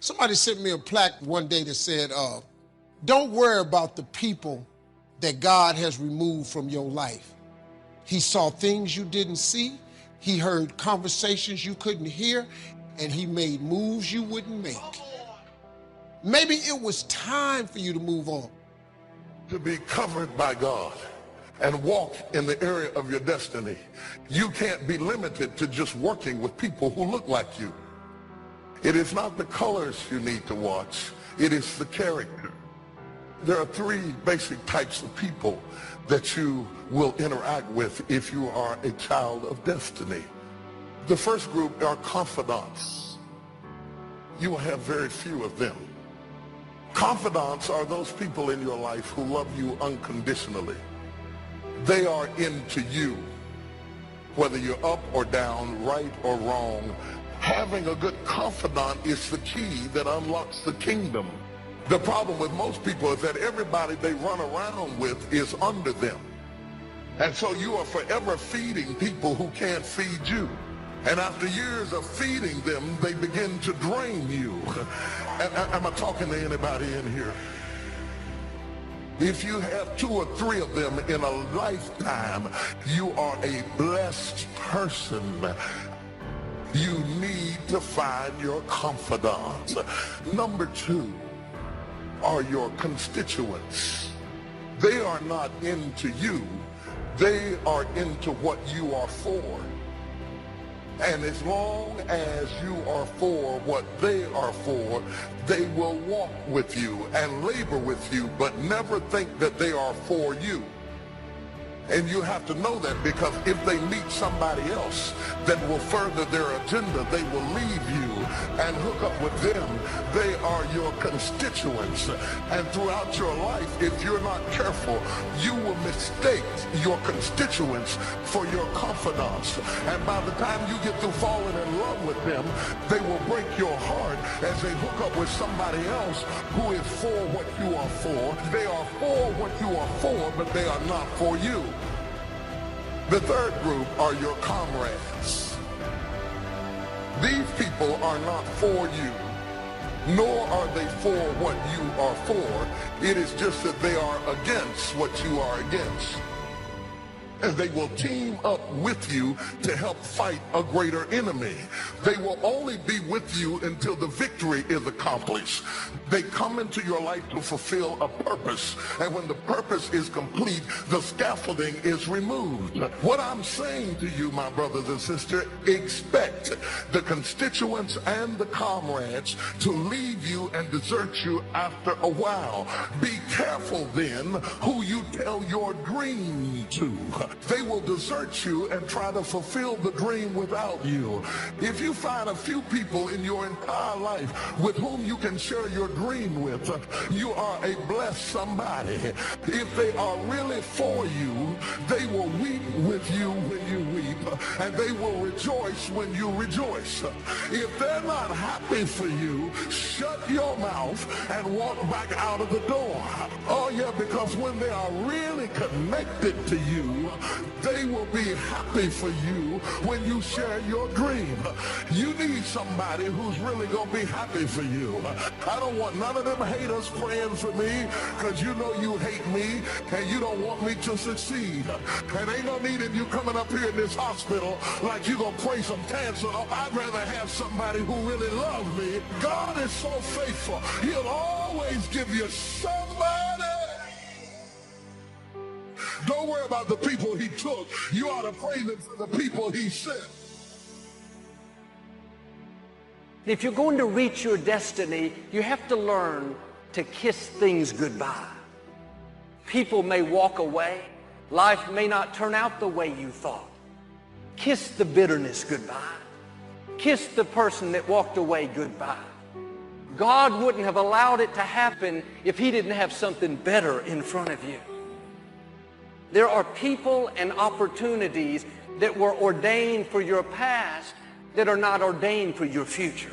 Somebody sent me a plaque one day that said, don't worry about the people that God has removed from your life. He saw things you didn't see, he heard conversations you couldn't hear, and he made moves you wouldn't make. Maybe it was time for you to move on. To be covered by God and walk in the area of your destiny, you can't be limited to just working with people who look like you. It is not the colors you need to watch, it is the character. There are three basic types of people that you will interact with if you are a child of destiny. The first group are confidants. You will have very few of them. Confidants are those people in your life who love you unconditionally. They are into you, whether you're up or down, right or wrong. Having a good confidant is the key that unlocks the kingdom. The problem with most people is that everybody they run around with is under them. And so you are forever feeding people who can't feed you. And after years of feeding them, they begin to drain you. Am I talking to anybody in here? If you have 2 or 3 of them in a lifetime, you are a blessed person. You need to find your confidants. Number 2 are your constituents. They are not into you. They are into what you are for. And as long as you are for what they are for, they will walk with you and labor with you, but never think that they are for you. And you have to know that, because if they meet somebody else that will further their agenda, they will leave you and hook up with them. They are your constituents. And throughout your life, if you're not careful, you will mistake your constituents for your confidants. And by the time you get through falling in love with them, they will break your heart as they hook up with somebody else who is for what you are for. They are for what you are for, but they are not for you. The third group are your comrades. These people are not for you, nor are they for what you are for. It is just that they are against what you are against. And they will team up with you to help fight a greater enemy. They will only be with you until the victory is accomplished. They come into your life to fulfill a purpose. And when the purpose is complete, the scaffolding is removed. What I'm saying to you, my brothers and sisters, expect the constituents and the comrades to leave you and desert you after a while. Be careful then who you tell your dream to. They will desert you and try to fulfill the dream without you. If you find a few people in your entire life with whom you can share your dream with, you are a blessed somebody. If they are really for you, they will weep with you when you weep, and they will rejoice when you rejoice. If they're not happy for you, shut your mouth and walk back out of the door. Oh yeah, because when they are really connected to you, they will be happy for you when you share your dream. You need somebody who's really going to be happy for you. I don't want none of them haters praying for me, because you know you hate me and you don't want me to succeed. And ain't no need in you coming up here in this hospital like you're going to pray some cancer. I'd rather have somebody who really loves me. God is so faithful. He'll always give you somebody. Don't worry about the people he took. You ought to praise him for the people he sent. If you're going to reach your destiny, you have to learn to kiss things goodbye. People may walk away. Life may not turn out the way you thought. Kiss the bitterness goodbye. Kiss the person that walked away goodbye. God wouldn't have allowed it to happen if he didn't have something better in front of you. There are people and opportunities that were ordained for your past that are not ordained for your future.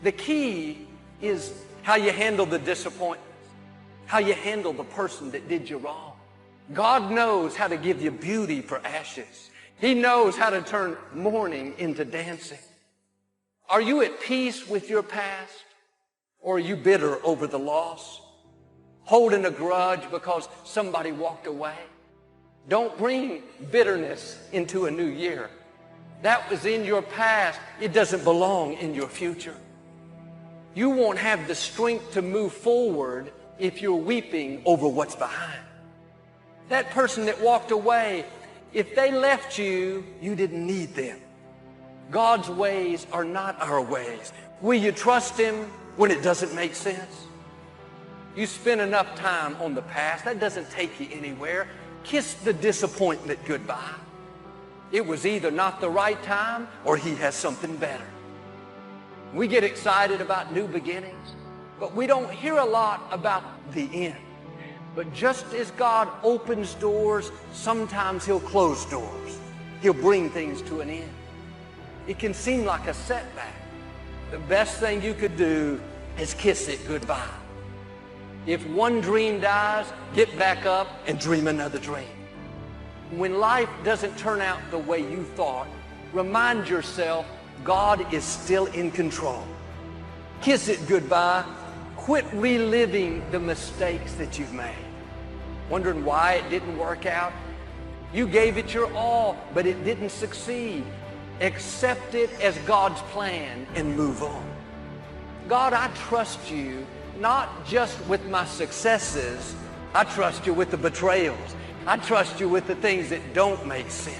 The key is how you handle the disappointments, how you handle the person that did you wrong. God knows how to give you beauty for ashes. He knows how to turn mourning into dancing. Are you at peace with your past? Or are you bitter over the loss? Holding a grudge because somebody walked away? Don't bring bitterness into a new year. That was in your past. It doesn't belong in your future. You won't have the strength to move forward if you're weeping over what's behind. That person that walked away, if they left you, you didn't need them. God's ways are not our ways. Will you trust him when it doesn't make sense? You spend enough time on the past. That doesn't take you anywhere. Kiss the disappointment goodbye. It was either not the right time or he has something better. We get excited about new beginnings, but we don't hear a lot about the end. But just as God opens doors, sometimes he'll close doors. He'll bring things to an end. It can seem like a setback. The best thing you could do is kiss it goodbye. If one dream dies, get back up and dream another dream. When life doesn't turn out the way you thought, remind yourself God is still in control. Kiss it goodbye. Quit reliving the mistakes that you've made. Wondering why it didn't work out? You gave it your all, but it didn't succeed. Accept it as God's plan and move on. God, I trust you, not just with my successes. I trust you with the betrayals. I trust you with the things that don't make sense.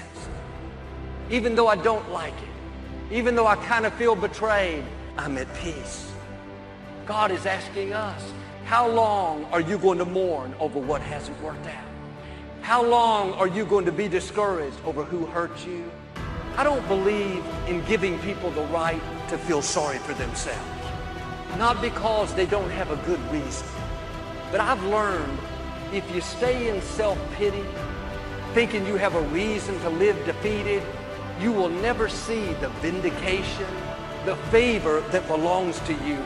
Even though I don't like it, even though I kind of feel betrayed, I'm at peace. God is asking us, how long are you going to mourn over what hasn't worked out? How long are you going to be discouraged over who hurt you? I don't believe in giving people the right to feel sorry for themselves. Not because they don't have a good reason. But I've learned if you stay in self-pity, thinking you have a reason to live defeated, you will never see the vindication, the favor that belongs to you.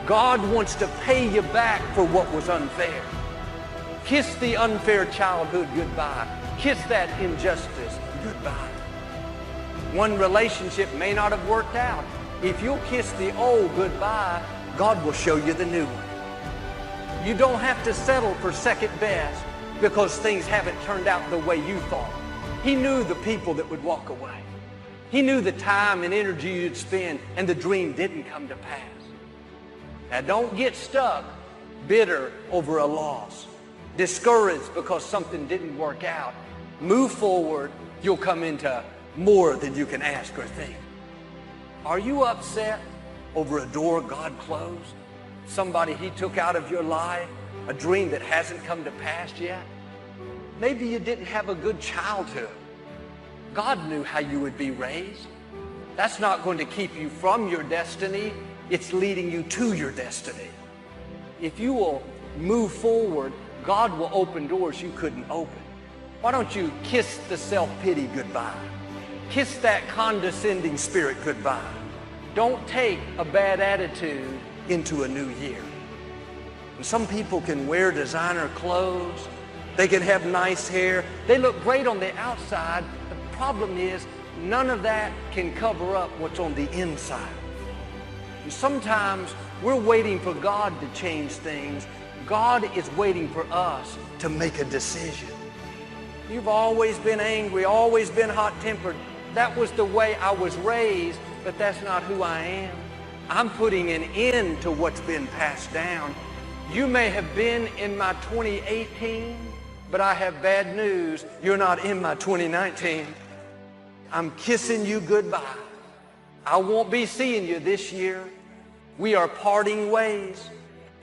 God wants to pay you back for what was unfair. Kiss the unfair childhood goodbye. Kiss that injustice goodbye. One relationship may not have worked out. If you'll kiss the old goodbye, God will show you the new one. You don't have to settle for second best because things haven't turned out the way you thought. He knew the people that would walk away. He knew the time and energy you'd spend, and the dream didn't come to pass. Now don't get stuck bitter over a loss, discouraged because something didn't work out. Move forward. You'll come into more than you can ask or think. Are you upset over a door God closed? Somebody he took out of your life? A dream that hasn't come to pass yet? Maybe you didn't have a good childhood. God knew how you would be raised. That's not going to keep you from your destiny. It's leading you to your destiny. If you will move forward, God will open doors you couldn't open. Why don't you kiss the self-pity goodbye? Kiss that condescending spirit goodbye. Don't take a bad attitude into a new year. And some people can wear designer clothes. They can have nice hair. They look great on the outside. The problem is none of that can cover up what's on the inside. And sometimes we're waiting for God to change things. God is waiting for us to make a decision. You've always been angry, always been hot-tempered. That was the way I was raised, but that's not who I am. I'm putting an end to what's been passed down. You may have been in my 2018, but I have bad news. You're not in my 2019. I'm kissing you goodbye. I won't be seeing you this year. We are parting ways.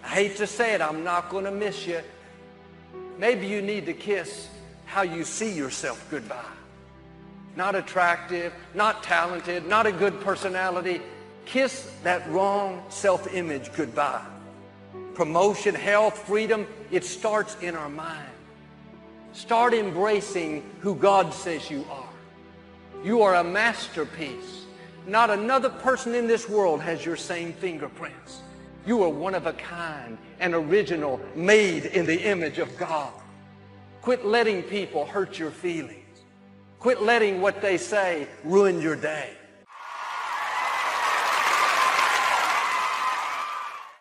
I hate to say it, I'm not going to miss you. Maybe you need to kiss how you see yourself goodbye. Not attractive, not talented, not a good personality. Kiss that wrong self-image goodbye. Promotion, health, freedom, it starts in our mind. Start embracing who God says you are. You are a masterpiece. Not another person in this world has your same fingerprints. You are one of a kind, an original, made in the image of God. Quit letting people hurt your feelings. Quit letting what they say ruin your day.